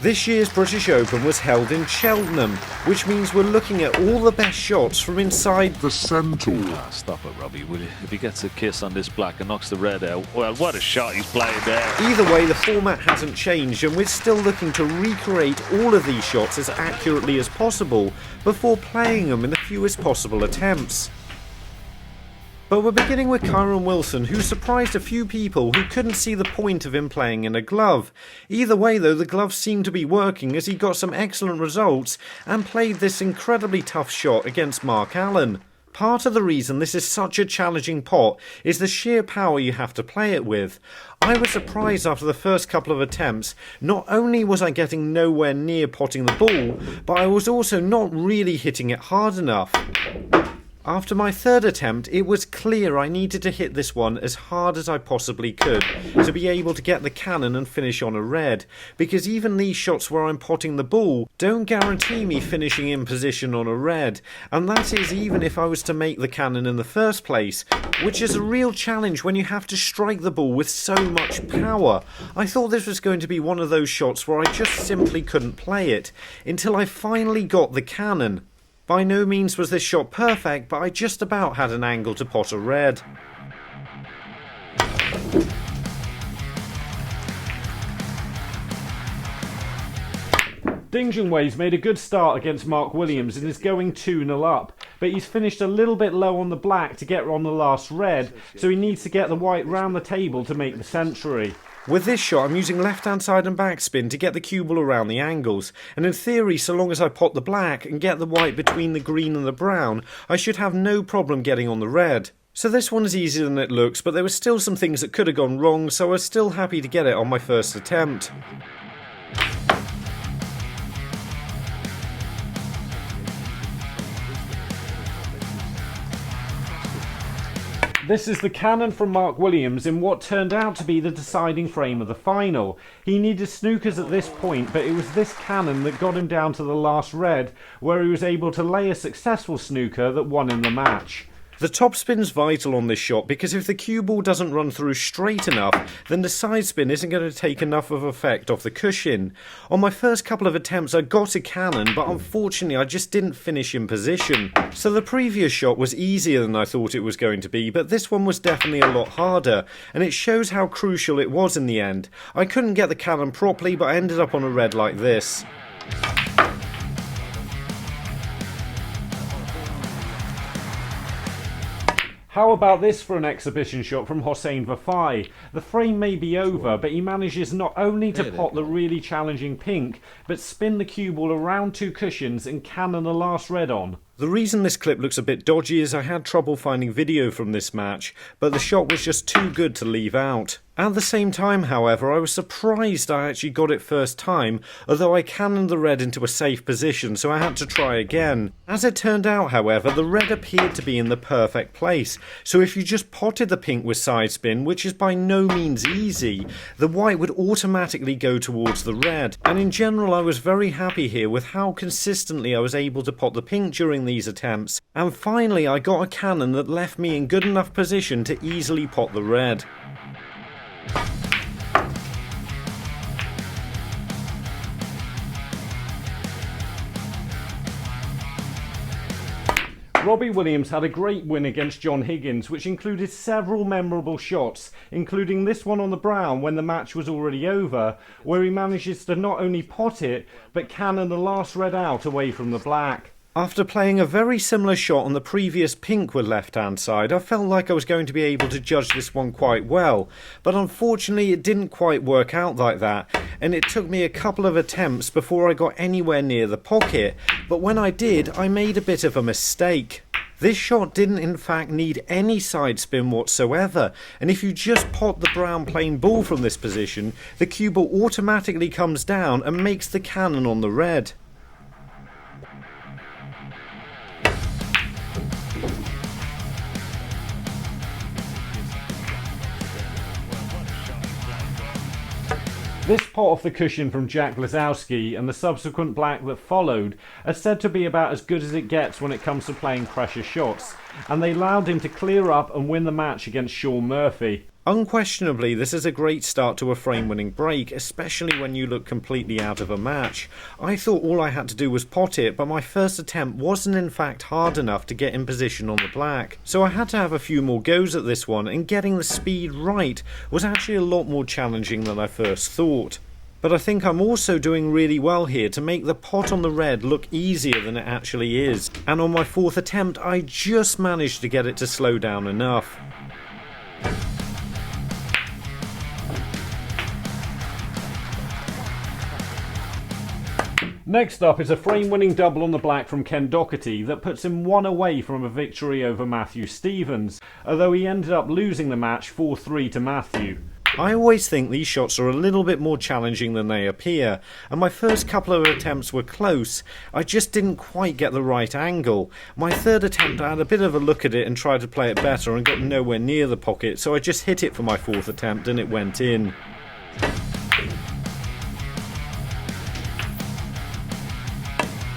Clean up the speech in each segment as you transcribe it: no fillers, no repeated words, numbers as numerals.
This year's British Open was held in Cheltenham, which means we're looking at all the best shots from inside the centre. Stop it, Robbie, will you? If he gets a kiss on this black and knocks the red out, well, what a shot he's playing there. Either way, the format hasn't changed, and we're still looking to recreate all of these shots as accurately as possible before playing them in the fewest possible attempts. But we're beginning with Kyren Wilson, who surprised a few people who couldn't see the point of him playing in a glove. Either way though, the gloves seemed to be working as he got some excellent results and played this incredibly tough shot against Mark Allen. Part of the reason this is such a challenging pot is the sheer power you have to play it with. I was surprised after the first couple of attempts. Not only was I getting nowhere near potting the ball, but I was also not really hitting it hard enough. After my third attempt, it was clear I needed to hit this one as hard as I possibly could to be able to get the cannon and finish on a red, because even these shots where I'm potting the ball don't guarantee me finishing in position on a red, and that is even if I was to make the cannon in the first place, which is a real challenge when you have to strike the ball with so much power. I thought this was going to be one of those shots where I just simply couldn't play it, until I finally got the cannon. By no means was this shot perfect, but I just about had an angle to pot a red. Junhui's made a good start against Mark Williams and is going 2-0 up, but he's finished a little bit low on the black to get on the last red, so he needs to get the white round the table to make the century. With this shot, I'm using left-hand side and backspin to get the cue ball around the angles, and in theory, so long as I pot the black and get the white between the green and the brown, I should have no problem getting on the red. So this one is easier than it looks, but there were still some things that could have gone wrong, so I was still happy to get it on my first attempt. This is the cannon from Mark Williams in what turned out to be the deciding frame of the final. He needed snookers at this point, but it was this cannon that got him down to the last red, where he was able to lay a successful snooker that won him the match. The topspin's vital on this shot because if the cue ball doesn't run through straight enough, then the side spin isn't going to take enough of effect off the cushion. On my first couple of attempts I got a cannon, but unfortunately I just didn't finish in position. So the previous shot was easier than I thought it was going to be, but this one was definitely a lot harder, and it shows how crucial it was in the end. I couldn't get the cannon properly, but I ended up on a red like this. How about this for an exhibition shot from Hossein Vafaei? The frame may be over, but he manages not only to pot the really challenging pink, but spin the cue ball around two cushions and cannon the last red on. The reason this clip looks a bit dodgy is I had trouble finding video from this match, but the shot was just too good to leave out. At the same time, however, I was surprised I actually got it first time, although I cannoned the red into a safe position, so I had to try again. As it turned out, however, the red appeared to be in the perfect place, so if you just potted the pink with side spin, which is by no means easy, the white would automatically go towards the red. And in general, I was very happy here with how consistently I was able to pot the pink during these attempts, and finally I got a cannon that left me in good enough position to easily pot the red. Robbie Williams had a great win against John Higgins, which included several memorable shots, including this one on the brown when the match was already over, where he manages to not only pot it, but cannon the last red out away from the black. After playing a very similar shot on the previous pink with left-hand side, I felt like I was going to be able to judge this one quite well, but unfortunately it didn't quite work out like that, and it took me a couple of attempts before I got anywhere near the pocket, but when I did, I made a bit of a mistake. This shot didn't in fact need any side spin whatsoever, and if you just pot the brown plain ball from this position, the cue ball automatically comes down and makes the cannon on the red. This pot off the cushion from Jack Lisowski and the subsequent black that followed are said to be about as good as it gets when it comes to playing pressure shots, and they allowed him to clear up and win the match against Sean Murphy. Unquestionably, this is a great start to a frame-winning break, especially when you look completely out of a match. I thought all I had to do was pot it, but my first attempt wasn't in fact hard enough to get in position on the black. So I had to have a few more goes at this one, and getting the speed right was actually a lot more challenging than I first thought. But I think I'm also doing really well here to make the pot on the red look easier than it actually is. And on my fourth attempt, I just managed to get it to slow down enough. Next up is a frame-winning double on the black from Ken Doherty that puts him one away from a victory over Matthew Stevens, although he ended up losing the match 4-3 to Matthew. I always think these shots are a little bit more challenging than they appear, and my first couple of attempts were close. I just didn't quite get the right angle. My third attempt, I had a bit of a look at it and tried to play it better and got nowhere near the pocket, so I just hit it for my fourth attempt and it went in.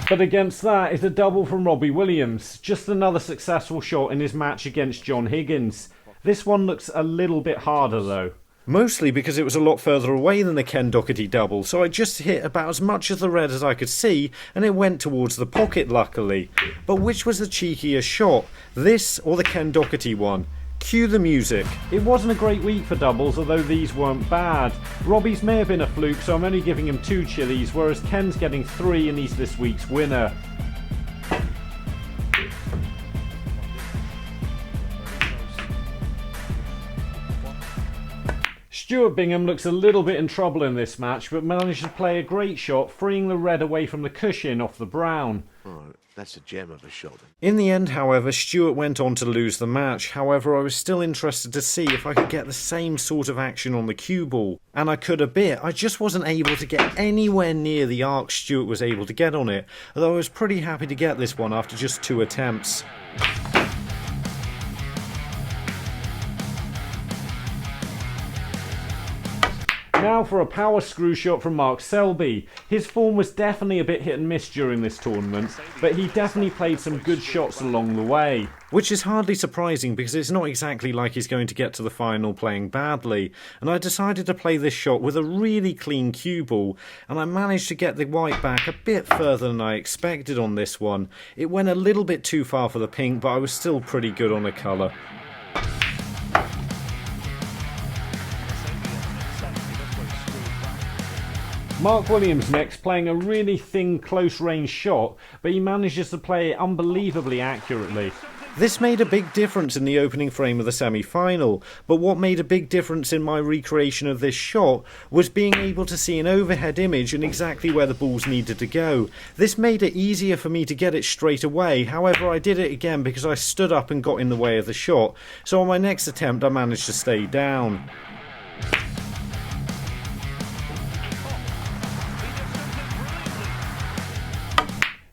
But against that is a double from Robbie Williams, just another successful shot in his match against John Higgins. This one looks a little bit harder though. Mostly because it was a lot further away than the Ken Doherty double, so I just hit about as much of the red as I could see and it went towards the pocket luckily. But which was the cheekier shot, this or the Ken Doherty one? Cue the music. It wasn't a great week for doubles, although these weren't bad. Robbie's may have been a fluke, so I'm only giving him 2 chilies, whereas Ken's getting 3 and he's this week's winner. Stuart Bingham looks a little bit in trouble in this match, but managed to play a great shot, freeing the red away from the cushion off the brown. Oh, that's a gem of a shot. In the end, however, Stuart went on to lose the match. However, I was still interested to see if I could get the same sort of action on the cue ball. And I could a bit. I just wasn't able to get anywhere near the arc Stuart was able to get on it, although I was pretty happy to get this one after just 2 attempts. Now for a power screw shot from Mark Selby. His form was definitely a bit hit and miss during this tournament, but he definitely played some good shots along the way. Which is hardly surprising because it's not exactly like he's going to get to the final playing badly, and I decided to play this shot with a really clean cue ball, and I managed to get the white back a bit further than I expected on this one. It went a little bit too far for the pink, but I was still pretty good on the colour. Mark Williams next, playing a really thin close range shot, but he manages to play it unbelievably accurately. This made a big difference in the opening frame of the semi-final, but what made a big difference in my recreation of this shot was being able to see an overhead image and exactly where the balls needed to go. This made it easier for me to get it straight away, however I did it again because I stood up and got in the way of the shot, so on my next attempt I managed to stay down.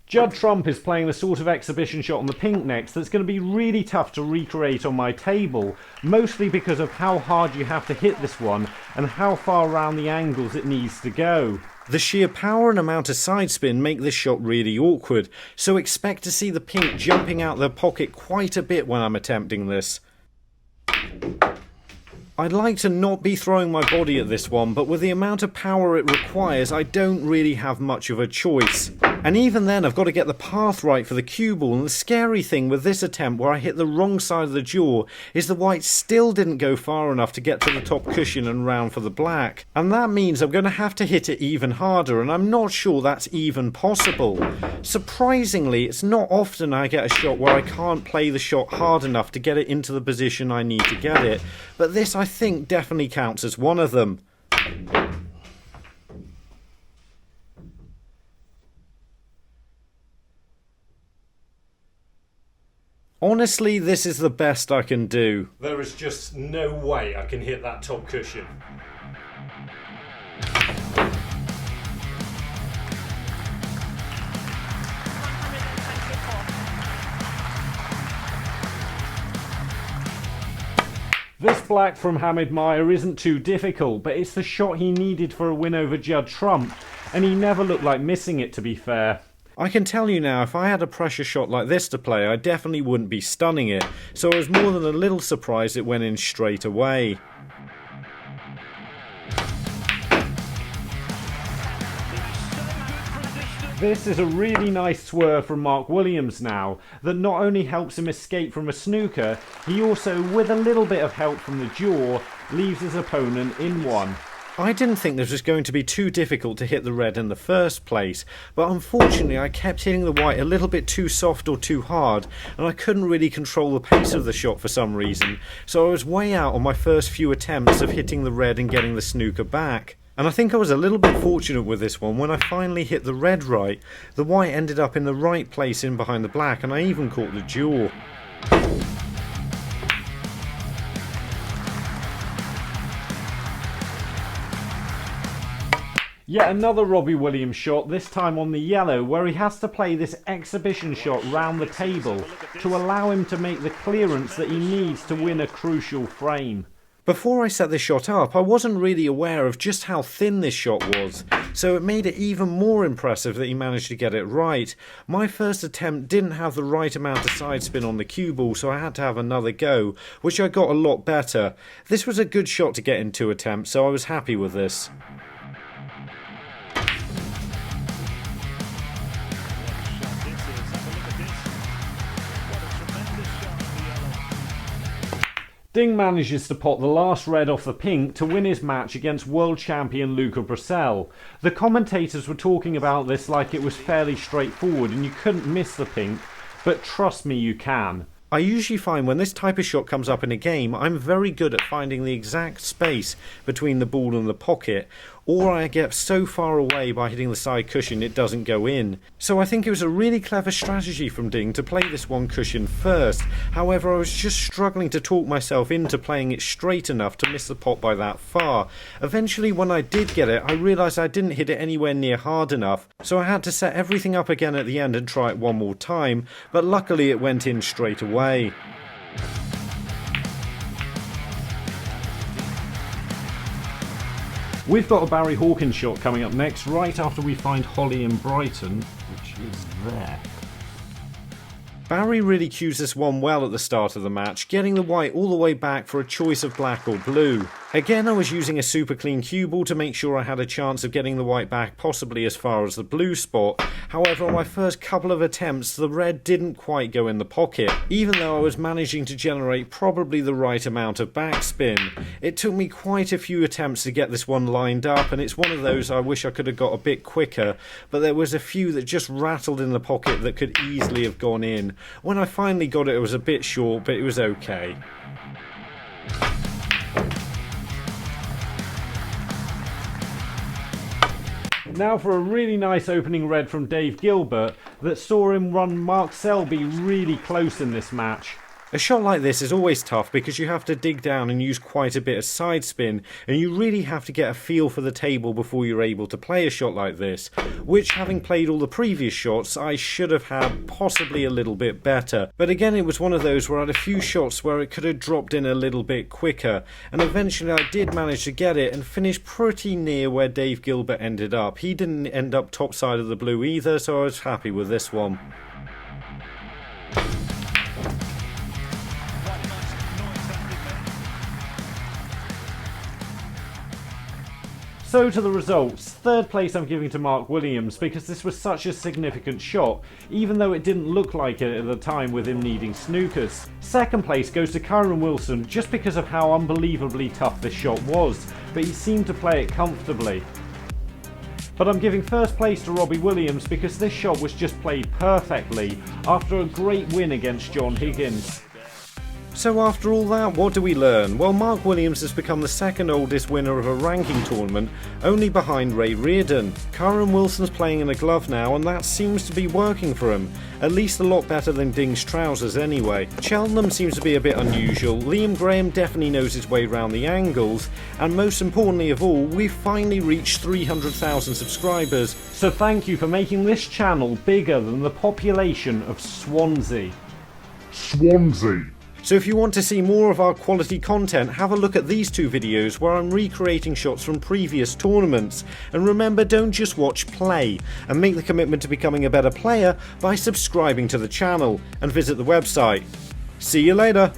Judd Trump is playing the sort of exhibition shot on the pink next that's going to be really tough to recreate on my table, mostly because of how hard you have to hit this one and how far around the angles it needs to go. The sheer power and amount of side spin make this shot really awkward, so expect to see the pink jumping out the pocket quite a bit when I'm attempting this. I'd like to not be throwing my body at this one, but with the amount of power it requires, I don't really have much of a choice. And even then, I've got to get the path right for the cue ball, and the scary thing with this attempt where I hit the wrong side of the jaw is the white still didn't go far enough to get to the top cushion and round for the black. And that means I'm going to have to hit it even harder, and I'm not sure that's even possible. Surprisingly, it's not often I get a shot where I can't play the shot hard enough to get it into the position I need to get it, but this I think definitely counts as one of them. Honestly, this is the best I can do. There is just no way I can hit that top cushion. This black from Miah isn't too difficult, but it's the shot he needed for a win over Judd Trump, and he never looked like missing it, to be fair. I can tell you now, if I had a pressure shot like this to play, I definitely wouldn't be stunning it, so I was more than a little surprised it went in straight away. This is a really nice swerve from Mark Williams now, that not only helps him escape from a snooker, he also, with a little bit of help from the jaw, leaves his opponent in one. I didn't think this was going to be too difficult to hit the red in the first place, but unfortunately I kept hitting the white a little bit too soft or too hard, and I couldn't really control the pace of the shot for some reason, so I was way out on my first few attempts of hitting the red and getting the snooker back. And I think I was a little bit fortunate with this one. When I finally hit the red right, the white ended up in the right place in behind the black, and I even caught the jaw. Yet another Robbie Williams shot, this time on the yellow, where he has to play this exhibition shot round the table to allow him to make the clearance that he needs to win a crucial frame. Before I set this shot up, I wasn't really aware of just how thin this shot was, so it made it even more impressive that he managed to get it right. My first attempt didn't have the right amount of side spin on the cue ball, so I had to have another go, which I got a lot better. This was a good shot to get in 2 attempts, so I was happy with this. Ding manages to pot the last red off the pink to win his match against world champion Luca Bracel. The commentators were talking about this like it was fairly straightforward and you couldn't miss the pink, but trust me, you can. I usually find when this type of shot comes up in a game, I'm very good at finding the exact space between the ball and the pocket, or I get so far away by hitting the side cushion it doesn't go in. So I think it was a really clever strategy from Ding to play this one cushion first. However, I was just struggling to talk myself into playing it straight enough to miss the pot by that far. Eventually, when I did get it, I realised I didn't hit it anywhere near hard enough, so I had to set everything up again at the end and try it one more time, but luckily it went in straight away. We've got a Barry Hawkins shot coming up next, right after we find Holly in Brighton, which is there. Barry really cues this one well at the start of the match, getting the white all the way back for a choice of black or blue. Again, I was using a super clean cue ball to make sure I had a chance of getting the white back possibly as far as the blue spot. However, on my first couple of attempts, the red didn't quite go in the pocket, even though I was managing to generate probably the right amount of backspin. It took me quite a few attempts to get this one lined up, and it's one of those I wish I could have got a bit quicker, but there was a few that just rattled in the pocket that could easily have gone in. When I finally got it, it was a bit short, but it was okay. Now for a really nice opening red from Dave Gilbert that saw him run Mark Selby really close in this match. A shot like this is always tough because you have to dig down and use quite a bit of side spin, and you really have to get a feel for the table before you're able to play a shot like this, which, having played all the previous shots, I should have had possibly a little bit better. But again, it was one of those where I had a few shots where it could have dropped in a little bit quicker, and eventually I did manage to get it and finish pretty near where Dave Gilbert ended up. He didn't end up top side of the blue either, so I was happy with this one. So to the results. Third place I'm giving to Mark Williams because this was such a significant shot, even though it didn't look like it at the time with him needing snookers. Second place goes to Kyren Wilson just because of how unbelievably tough this shot was, but he seemed to play it comfortably. But I'm giving first place to Robbie Williams because this shot was just played perfectly after a great win against John Higgins. So after all that, what do we learn? Well, Mark Williams has become the second oldest winner of a ranking tournament, only behind Ray Reardon. Kyren Wilson's playing in a glove now, and that seems to be working for him. At least a lot better than Ding's trousers anyway. Cheltenham seems to be a bit unusual, Liam Graham definitely knows his way around the angles, and most importantly of all, we've finally reached 300,000 subscribers. So thank you for making this channel bigger than the population of Swansea. Swansea. So if you want to see more of our quality content, have a look at these two videos where I'm recreating shots from previous tournaments. And remember, don't just watch play, and make the commitment to becoming a better player by subscribing to the channel and visit the website. See you later!